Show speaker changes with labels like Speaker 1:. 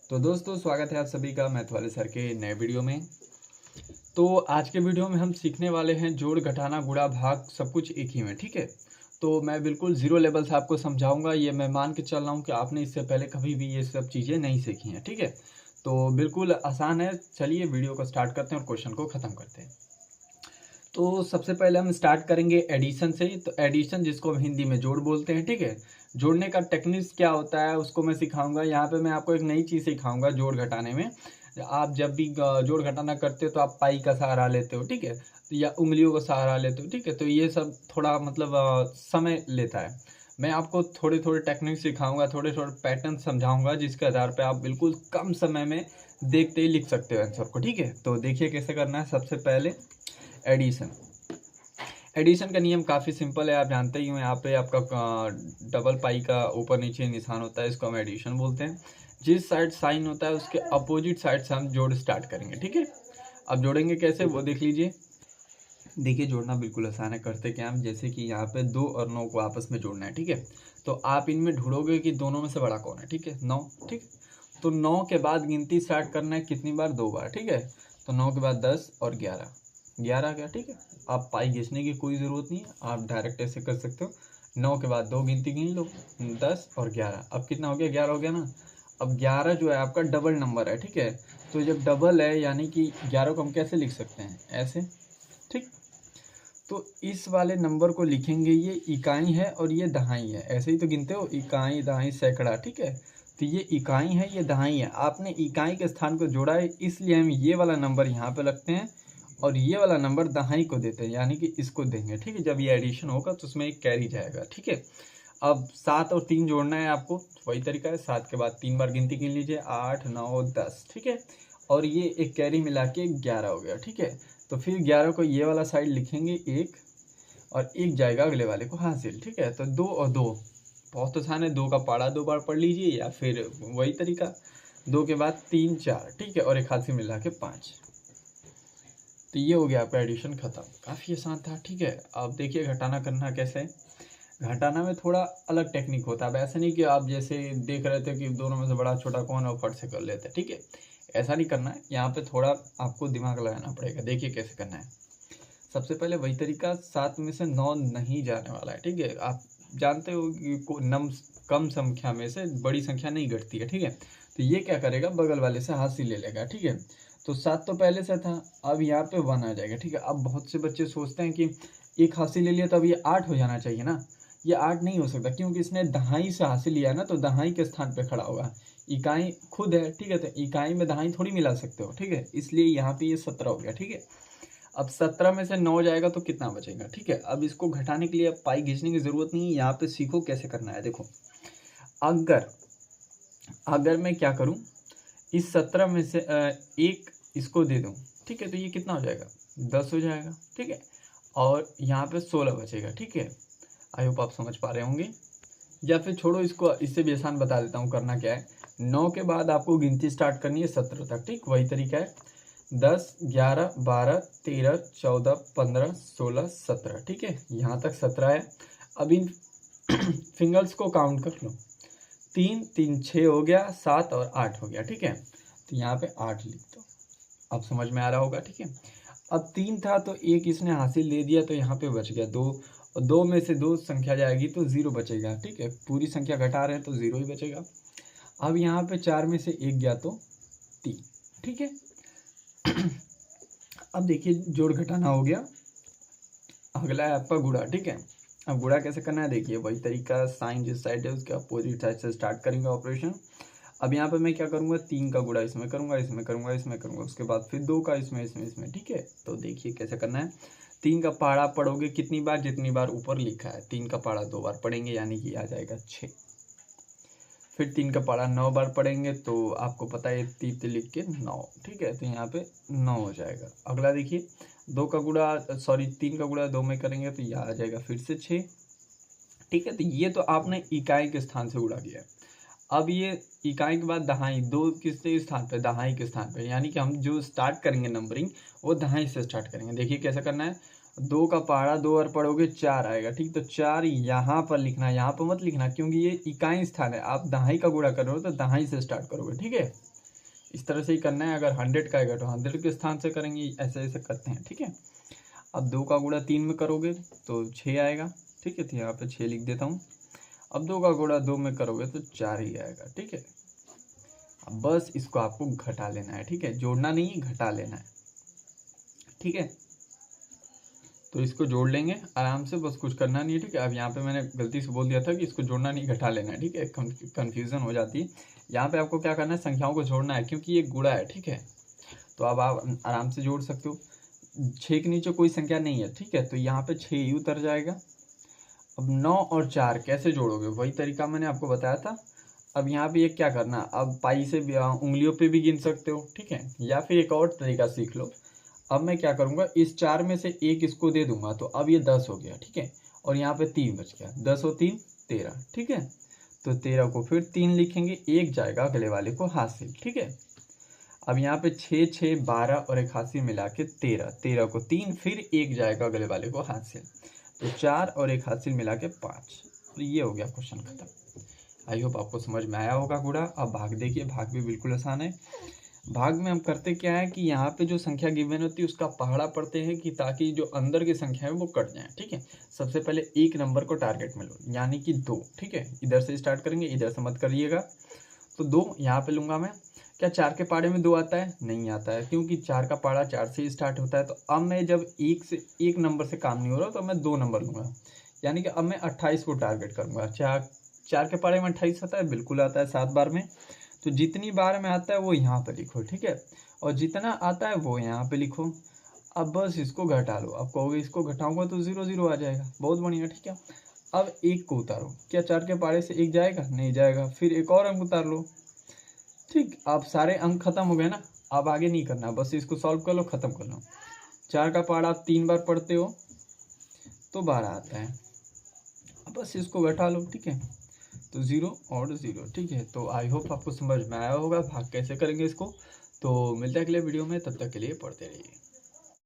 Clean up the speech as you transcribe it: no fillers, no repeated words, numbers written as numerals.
Speaker 1: तो दोस्तों स्वागत है आप सभी का मैथ वाले सर के नए वीडियो में। तो आज के वीडियो में हम सीखने वाले हैं जोड़ घटाना गुणा भाग सब कुछ एक ही में। ठीक है, तो मैं बिल्कुल ज़ीरो लेवल से आपको समझाऊंगा। ये मैं मान के चल रहा हूँ कि आपने इससे पहले कभी भी ये सब चीज़ें नहीं सीखी हैं। ठीक है, तो बिल्कुल आसान है। चलिए वीडियो को स्टार्ट करते हैं और क्वेश्चन को ख़त्म करते हैं। तो सबसे पहले हम स्टार्ट करेंगे एडिशन से। तो एडिशन जिसको हम हिंदी में जोड़ बोलते हैं। ठीक है, जोड़ने का टेक्निक्स क्या होता है उसको मैं सिखाऊंगा। यहाँ पे मैं आपको एक नई चीज़ सिखाऊंगा जोड़ घटाने में। आप जब भी जोड़ घटाना करते हो तो आप पाई का सहारा लेते हो। ठीक है, या उंगलियों का सहारा लेते हो। ठीक है, तो ये सब थोड़ा मतलब समय लेता है। मैं आपको थोड़े थोड़े टेक्निक सिखाऊंगा, थोड़े थोड़े पैटर्न समझाऊंगा, जिसके आधार पे आप बिल्कुल कम समय में देखते ही लिख सकते हो आंसर को। ठीक है, तो देखिए कैसे करना है। सबसे पहले एडिशन। एडिशन का नियम काफ़ी सिंपल है, आप जानते ही हो। यहाँ पे आपका डबल पाई का ऊपर नीचे निशान होता है, इसको हम एडिशन बोलते हैं। जिस साइड साइन होता है उसके अपोजिट साइड से हम जोड़ स्टार्ट करेंगे। ठीक है, अब जोड़ेंगे कैसे वो देख लीजिए। देखिए जोड़ना बिल्कुल आसान है। करते क्या हम, जैसे कि यहाँ पे 2 और 9 को आपस में जोड़ना है। ठीक है, तो आप इनमें ढूंढोगे कि दोनों में से बड़ा कौन है। ठीक है, 9। ठीक, तो 9 के बाद गिनती स्टार्ट करना है कितनी बार, 2 बार। ठीक है, तो 9 के बाद 10 और 11, 11 गया। ठीक है, आप पाई घिसने की कोई ज़रूरत नहीं है, आप डायरेक्ट ऐसे कर सकते हो। 9 के बाद 2 गिनती गिन लो, 10 और 11। अब कितना हो गया, 11 हो गया ना। अब 11 जो है आपका डबल नंबर है। ठीक है, तो जब डबल है यानी कि 11 को हम कैसे लिख सकते हैं, ऐसे। ठीक, तो इस वाले नंबर को लिखेंगे, ये इकाई है और ये दहाई है। ऐसे ही तो गिनते हो, इकाई दहाई सैकड़ा। ठीक है, तो ये इकाई है, ये दहाई है। आपने इकाई के स्थान को जोड़ा है, इसलिए हम ये वाला नंबर यहाँ पे लगते हैं और ये वाला नंबर दहाई को देते हैं, यानी कि इसको देंगे। ठीक है, जब ये एडिशन होगा तो उसमें एक कैरी जाएगा। ठीक है, अब 7 और 3 जोड़ना है आपको, वही तरीका है। 7 के बाद 3 बार गिनती गिन लीजिए, 8 9 10। ठीक है, और ये एक कैरी मिला के 11 हो गया। ठीक है, तो फिर 11 को ये वाला साइड लिखेंगे 1 और 1 जाएगा अगले वाले को हासिल। ठीक है, तो 2 और 2 बहुत आसान है। 2 का पाड़ा 2 बार पढ़ लीजिए, या फिर वही तरीका 2 के बाद 3 4। ठीक है, और एक हासिल मिला के 5। तो ये हो गया आपका एडिशन खत्म। काफ़ी आसान था। ठीक है, अब देखिए घटाना करना कैसे है। घटाना में थोड़ा अलग टेक्निक होता है। अब ऐसा नहीं कि आप जैसे देख रहे थे कि दोनों में से बड़ा छोटा कौन है और फट से कर लेते हैं। ठीक है, ऐसा नहीं करना है। यहाँ पे थोड़ा आपको दिमाग लगाना पड़ेगा। देखिए कैसे करना है। सबसे पहले वही तरीका, 7 में से 9 नहीं जाने वाला है। ठीक है, आप जानते हो कि कम संख्या में से बड़ी संख्या नहीं घटती है। ठीक है, तो ये क्या करेगा, बगल वाले से हासिल ले लेगा। ठीक है, तो 7 तो पहले से था, अब यहाँ पे 1 आ जाएगा। ठीक है, अब बहुत से बच्चे सोचते हैं कि एक हासिल ले लिया तो अब ये 8 हो जाना चाहिए ना। ये 8 नहीं हो सकता, क्योंकि इसने दहाई से हासिल लिया ना, तो दहाई के स्थान पे खड़ा होगा। इकाई खुद है। ठीक है, तो इकाई में दहाई थोड़ी मिला सकते हो। ठीक है, इसलिए यहाँ पे ये 17 हो गया। ठीक है, अब 17 में से 9 जाएगा तो कितना बचेगा। ठीक है, अब इसको घटाने के लिए अब पाई घिसने की जरूरत नहीं है। यहाँ पे सीखो कैसे करना है। देखो, अगर अगर मैं क्या करूं, इस 17 में से एक इसको दे दूं। ठीक है, तो ये कितना हो जाएगा, 10 हो जाएगा। ठीक है, और यहाँ पे 16 बचेगा। ठीक है, आई होप आप समझ पा रहे होंगे। या फिर छोड़ो इसको, इससे भी आसान बता देता हूँ करना क्या है। 9 के बाद आपको गिनती स्टार्ट करनी है 17 तक। ठीक, वही तरीका है। 10 11 12 13 14 15 16 17। ठीक है, यहाँ तक 17 है। अब इन फिंगर्स को काउंट कर लो। 3 3 6 हो गया, 7 और 8 हो गया। ठीक है, तो यहाँ पे 8 लिख दो। अब समझ में आ रहा होगा। ठीक है, अब 3 था तो एक इसने हासिल ले दिया, तो यहाँ पे बच गया 2, और 2 में से 2 संख्या जाएगी तो 0 बचेगा। ठीक है, पूरी संख्या घटा रहे हैं तो 0 ही बचेगा। अब यहाँ पे 4 में से 1 गया तो 3। ठीक है, अब देखिए जोड़ घटाना हो गया। अगला है आपका गुणा। ठीक है, अब गुणा कैसे करना है, देखिए वही तरीका। साइन जिस साइड है उसके अपोजिट साइड से स्टार्ट करेंगे ऑपरेशन। अब यहाँ पे मैं क्या करूँगा, 3 का गुणा इसमें करूँगा, इसमें करूँगा, इसमें करूँगा, उसके बाद फिर 2 का इसमें इसमें इसमें। ठीक है, तो देखिए कैसे करना है। 3 का पहाड़ा पढ़ोगे कितनी बार, जितनी बार ऊपर लिखा है। 3 का पहाड़ा 2 बार पढ़ेंगे, यानी कि आ जाएगा 6। फिर 3 का पहाड़ा 9 बार पढ़ेंगे, तो आपको पता है 3 लिख के 9। ठीक है, तो यहाँ पे 9 हो जाएगा। अगला देखिए, 2 का गुणा 3 का गुणा 2 में करेंगे तो यह आ जाएगा फिर से 6। ठीक है, तो ये तो आपने इकाई के स्थान से उड़ा दिया। अब ये इकाई के बाद दहाई, 2 किसके स्थान पे, दहाई के स्थान पे, यानी कि हम जो स्टार्ट करेंगे नंबरिंग वो दहाई से स्टार्ट करेंगे। देखिए कैसे करना है। 2 का पहाड़ा 2 और पढ़ोगे 4 आएगा। ठीक, तो 4 यहाँ पर लिखना, यहाँ पर मत लिखना, क्योंकि ये इकाई स्थान है। आप दहाई का गुणा कर रहे हो तो दहाई से स्टार्ट करोगे। ठीक है, इस तरह से ही करना है। अगर 100 का आएगा तो 100 के स्थान से करेंगे, ऐसे ऐसे करते हैं, ठीक है। अब 2 का गुणा 3 में करोगे तो 6 आएगा, ठीक है। तो यहाँ पे 6 लिख देता हूँ। अब 2 का गुणा 2 में करोगे तो 4 ही आएगा, ठीक है। अब बस इसको आपको घटा लेना है, ठीक है। जोड़ना नहीं, घटा लेना है, ठीक है। तो इसको जोड़ लेंगे आराम से, बस कुछ करना नहीं है, ठीक है। अब यहाँ पे मैंने गलती से बोल दिया था कि इसको जोड़ना नहीं, घटा लेना है, ठीक है। कन्फ्यूज़न हो जाती है। यहाँ पे आपको क्या करना है, संख्याओं को जोड़ना है, क्योंकि ये गुणा है, ठीक है। तो अब आप आराम से जोड़ सकते हो। 6 के नीचे कोई संख्या नहीं है, ठीक है। तो यहाँ पे 6 ही उतर जाएगा। अब 9 और 4 कैसे जोड़ोगे, वही तरीका मैंने आपको बताया था। अब यहाँ पे ये क्या करना, अब पाई से उंगलियों पे भी गिन सकते हो, ठीक है। या फिर एक और तरीका सीख लो। अब मैं क्या करूँगा, इस 4 में से 1 इसको दे दूंगा, तो अब ये 10 हो गया, ठीक है। और यहाँ पे 3 बच गया, 10 और 3 13, ठीक है। तो 13 को फिर 3 लिखेंगे, 1 जाएगा अगले वाले को हासिल, ठीक है। अब यहाँ पे 6 6 12 और 1 हासिल मिला के 13, 13 को 3 फिर 1 जाएगा अगले वाले को हासिल, तो 4 और 1 हासिल मिला के 5। तो ये हो गया क्वेश्चन खत्म। आई होप आपको समझ में आया होगा गुणा। अब भाग देखिए, भाग भी बिल्कुल आसान है। भाग में हम करते क्या है कि यहाँ पे जो संख्या गिवन होती है उसका पहाड़ा पढ़ते हैं, कि ताकि जो अंदर की संख्या है वो कट जाए, ठीक है। सबसे पहले 1 नंबर को टारगेट में लो, यानी कि 2, ठीक है। इधर से स्टार्ट करेंगे, इधर से मत करिएगा। तो 2 यहाँ पे लूँगा मैं। क्या 4 के पाड़े में 2 आता है? नहीं आता है, क्योंकि 4 का पाड़ा 4 से ही स्टार्ट होता है। तो अब मैं जब 1 नंबर से काम नहीं हो रहा तो मैं 2 नंबर लूँगा, यानी कि अब मैं 28 को टारगेट करूँगा। 4 के पाड़े में 28 आता है, बिल्कुल आता है 7 बार में। तो जितनी बार में आता है वो यहाँ पे लिखो, ठीक है। और जितना आता है वो यहाँ पे लिखो। अब बस इसको घटा लो। अब कहोगे इसको घटाऊंगा तो 0 0 आ जाएगा, बहुत बढ़िया, ठीक है। अब 1 को उतारो, क्या 4 के पाड़े से 1 जाएगा? नहीं जाएगा। फिर एक और अंक उतार लो, ठीक। अब सारे अंक खत्म हो गए ना, अब आगे नहीं करना, बस इसको सॉल्व कर लो, खत्म कर लो। 4 का पाड़ा आप 3 बार पढ़ते हो तो 12 आता है। अब बस इसको घटा लो, ठीक है। तो 0 और 0, ठीक है। तो आई होप आपको समझ में आया होगा भाग कैसे करेंगे इसको। तो मिलते हैं अगले वीडियो में, तब तक के लिए पढ़ते रहिए।